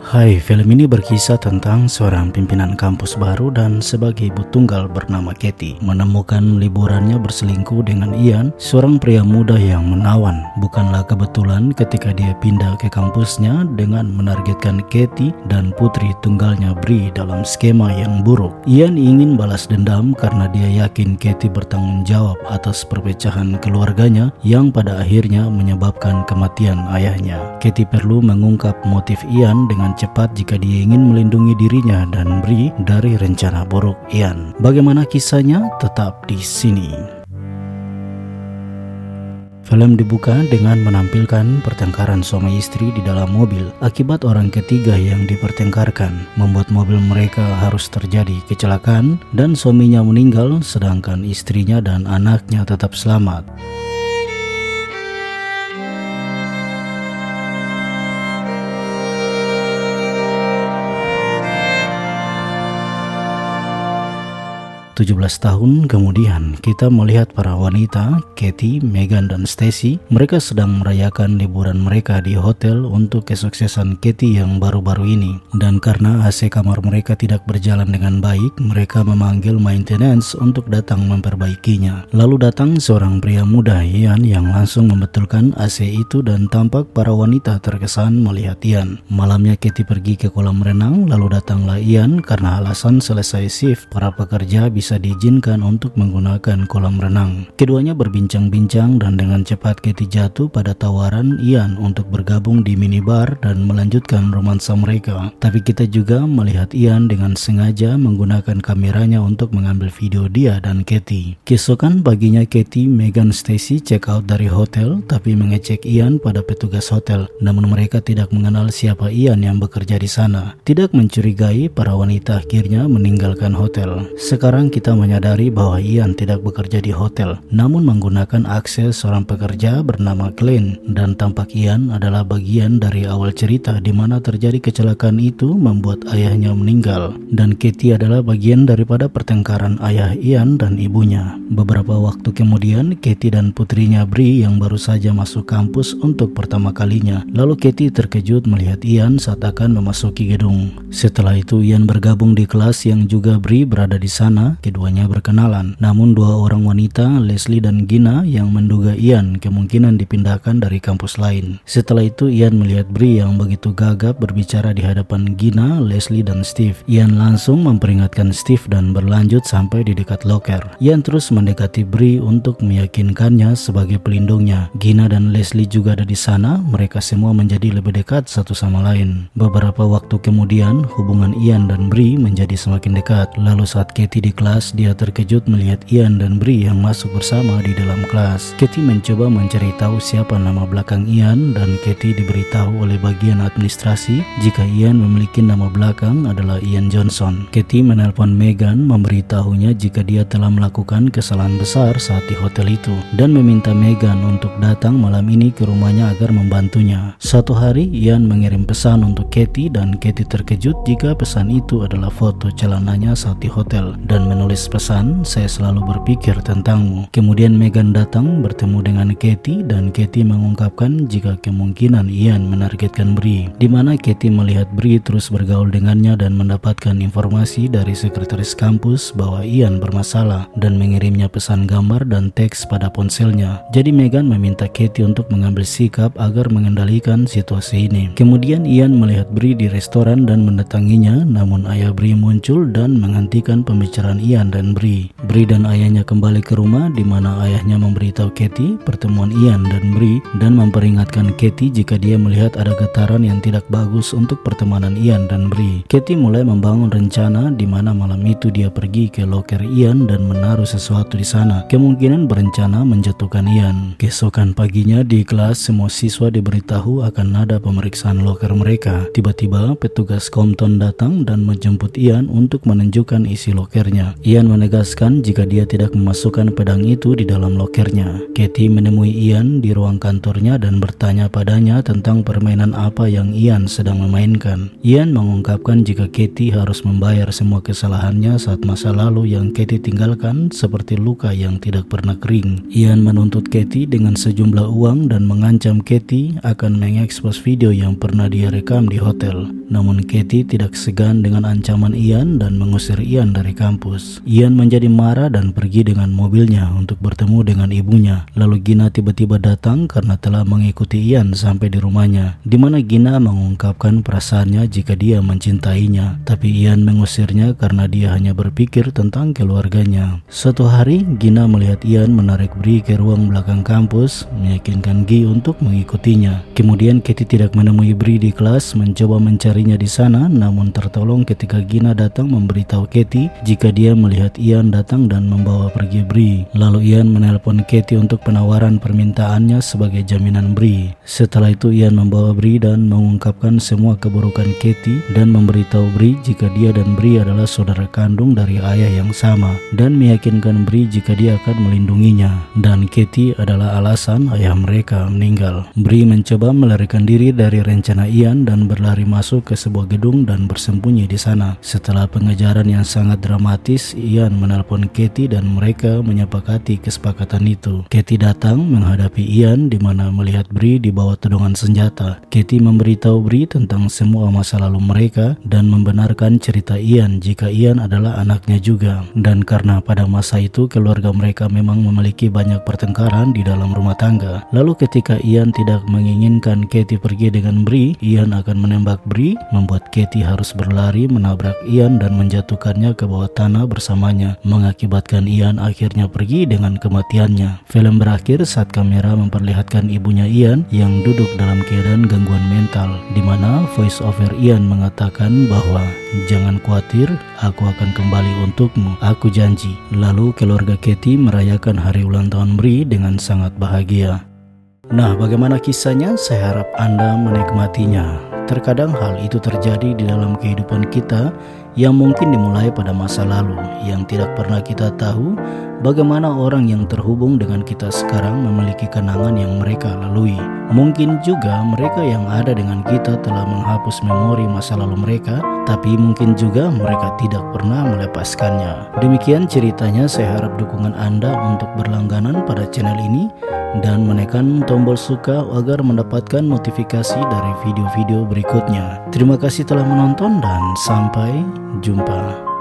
Hai, film ini berkisah tentang seorang pimpinan kampus baru dan sebagai ibu tunggal bernama Katie menemukan liburannya berselingkuh dengan Ian, seorang pria muda yang menawan. Bukanlah kebetulan ketika dia pindah ke kampusnya dengan menargetkan Katie dan putri tunggalnya Bree dalam skema yang buruk. Ian ingin balas dendam karena dia yakin Katie bertanggung jawab atas perpecahan keluarganya yang pada akhirnya menyebabkan kematian ayahnya. Katie perlu mengungkap motif Ian dengan cepat jika dia ingin melindungi dirinya dan Bree dari rencana buruk Ian. Bagaimana kisahnya? Tetap di sini. Film dibuka dengan menampilkan pertengkaran suami istri di dalam mobil akibat orang ketiga yang dipertengkarkan, membuat mobil mereka harus terjadi kecelakaan dan suaminya meninggal sedangkan istrinya dan anaknya tetap selamat. 17 tahun kemudian, kita melihat para wanita, Katie, Megan, dan Stacy. Mereka sedang merayakan liburan mereka di hotel untuk kesuksesan Katie yang baru-baru ini. Dan karena AC kamar mereka tidak berjalan dengan baik, mereka memanggil maintenance untuk datang memperbaikinya. Lalu datang seorang pria muda, Ian, yang langsung membetulkan AC itu dan tampak para wanita terkesan melihat Ian. Malamnya Katie pergi ke kolam renang, lalu datanglah Ian karena alasan selesai shift para pekerja bisa diizinkan untuk menggunakan kolam renang. Keduanya berbincang-bincang dan dengan cepat Katie jatuh pada tawaran Ian untuk bergabung di minibar dan melanjutkan romansa mereka. Tapi kita juga melihat Ian dengan sengaja menggunakan kameranya untuk mengambil video dia dan Katie. Keesokan paginya Katie, Megan, Stacy check out dari hotel tapi mengecek Ian pada petugas hotel. Namun mereka tidak mengenal siapa Ian yang bekerja di sana. Tidak mencurigai, para wanita akhirnya meninggalkan hotel. Sekarang kita menyadari bahwa Ian tidak bekerja di hotel, namun menggunakan akses seorang pekerja bernama Glenn, dan tampak Ian adalah bagian dari awal cerita di mana terjadi kecelakaan itu membuat ayahnya meninggal, dan Katie adalah bagian daripada pertengkaran ayah Ian dan ibunya. Beberapa waktu kemudian, Katie dan putrinya Bree yang baru saja masuk kampus untuk pertama kalinya. Lalu Katie terkejut melihat Ian saat akan memasuki gedung. Setelah itu Ian bergabung di kelas yang juga Bree berada di sana. Keduanya berkenalan, namun dua orang wanita, Leslie dan Gina, yang menduga Ian kemungkinan dipindahkan dari kampus lain. Setelah itu Ian melihat Bree yang begitu gagap berbicara di hadapan Gina, Leslie, dan Steve. Ian langsung memperingatkan Steve dan berlanjut sampai di dekat loker. Ian terus mendekati Bree untuk meyakinkannya sebagai pelindungnya. Gina dan Leslie juga ada di sana. Mereka semua menjadi lebih dekat satu sama lain. Beberapa waktu kemudian, hubungan Ian dan Bree menjadi semakin dekat. Lalu saat Katie di kelas, dia terkejut melihat Ian dan Bree yang masuk bersama di dalam kelas. Katie mencoba mencari tahu siapa nama belakang Ian dan Katie diberitahu oleh bagian administrasi jika Ian memiliki nama belakang adalah Ian Johnson. Katie menelpon Megan memberitahunya jika dia telah melakukan kesalahan besar saat di hotel itu dan meminta Megan untuk datang malam ini ke rumahnya agar membantunya. Suatu hari Ian mengirim pesan untuk Katie dan Katie terkejut jika pesan itu adalah foto celananya saat di hotel dan menulis pesan, "Saya selalu berpikir tentangmu." Kemudian Megan datang bertemu dengan Katie dan Katie mengungkapkan jika kemungkinan Ian menargetkan Bree, di mana Katie melihat Bree terus bergaul dengannya dan mendapatkan informasi dari sekretaris kampus bahwa Ian bermasalah dan mengirimnya pesan gambar dan teks pada ponselnya. Jadi Megan meminta Katie untuk mengambil sikap agar mengendalikan situasi ini. Kemudian Ian melihat Bree di restoran dan mendatanginya, namun ayah Bree muncul dan menghentikan pembicaraan Ian dan Bree. Bree dan ayahnya kembali ke rumah di mana ayahnya memberitahu Katie pertemuan Ian dan Bree dan memperingatkan Katie jika dia melihat ada getaran yang tidak bagus untuk pertemanan Ian dan Bree. Katie mulai membangun rencana di mana malam itu dia pergi ke loker Ian dan menaruh sesuatu di sana, kemungkinan berencana menjatuhkan Ian. Keesokan paginya di kelas, semua siswa diberitahu akan ada pemeriksaan loker mereka. Tiba-tiba petugas Compton datang dan menjemput Ian untuk menunjukkan isi lokernya. Ian menegaskan jika dia tidak memasukkan pedang itu di dalam lokernya. Katie menemui Ian di ruang kantornya dan bertanya padanya tentang permainan apa yang Ian sedang memainkan. Ian mengungkapkan jika Katie harus membayar semua kesalahannya saat masa lalu yang Katie tinggalkan seperti luka yang tidak pernah kering. Ian menuntut Katie dengan sejumlah uang dan mengancam Katie akan mengekspos video yang pernah dia rekam di hotel. Namun Katie tidak segan dengan ancaman Ian dan mengusir Ian dari kampus. Ian menjadi marah dan pergi dengan mobilnya untuk bertemu dengan ibunya. Lalu Gina tiba-tiba datang karena telah mengikuti Ian sampai di rumahnya, di mana Gina mengungkapkan perasaannya jika dia mencintainya. Tapi Ian mengusirnya karena dia hanya berpikir tentang keluarganya. Suatu hari Gina melihat Ian menarik Bree ke ruang belakang kampus, meyakinkan Guy untuk mengikutinya. Kemudian Katie tidak menemui Bree di kelas, mencoba mencarinya di sana, namun tertolong ketika Gina datang memberitahu Katie jika dia melihat Ian datang dan membawa pergi Bree. Lalu Ian menelpon Katie untuk penawaran permintaannya sebagai jaminan Bree. Setelah itu Ian membawa Bree dan mengungkapkan semua keburukan Katie dan memberitahu Bree jika dia dan Bree adalah saudara kandung dari ayah yang sama, dan meyakinkan Bree jika dia akan melindunginya dan Katie adalah alasan ayah mereka meninggal. Bree mencoba melarikan diri dari rencana Ian dan berlari masuk ke sebuah gedung dan bersembunyi di sana. Setelah pengejaran yang sangat dramatis, Ian menelpon Katie dan mereka menyepakati kesepakatan itu. Katie datang menghadapi Ian di mana melihat Bree di bawah todongan senjata. Katie memberitahu Bree tentang semua masa lalu mereka dan membenarkan cerita Ian jika Ian adalah anaknya juga. Dan karena pada masa itu keluarga mereka memang memiliki banyak pertengkaran di dalam rumah tangga. Lalu ketika Ian tidak menginginkan Katie pergi dengan Bree, Ian akan menembak Bree, membuat Katie harus berlari menabrak Ian dan menjatuhkannya ke bawah tanah bersamanya, mengakibatkan Ian akhirnya pergi dengan kematiannya. Film berakhir saat kamera memperlihatkan ibunya Ian yang duduk dalam keadaan gangguan mental, di mana voice over Ian mengatakan bahwa jangan khawatir, aku akan kembali untukmu, aku janji. Lalu keluarga Katie merayakan hari ulang tahun Bree dengan sangat bahagia. Nah, bagaimana kisahnya? Saya harap Anda menikmatinya. Terkadang hal itu terjadi di dalam kehidupan kita yang mungkin dimulai pada masa lalu, yang tidak pernah kita tahu bagaimana orang yang terhubung dengan kita sekarang memiliki kenangan yang mereka lalui. Mungkin juga mereka yang ada dengan kita telah menghapus memori masa lalu mereka, tapi mungkin juga mereka tidak pernah melepaskannya. Demikian ceritanya. Saya harap dukungan Anda untuk berlangganan pada channel ini dan menekan tombol suka agar mendapatkan notifikasi dari video-video berikutnya. Terima kasih telah menonton dan sampai jumpa.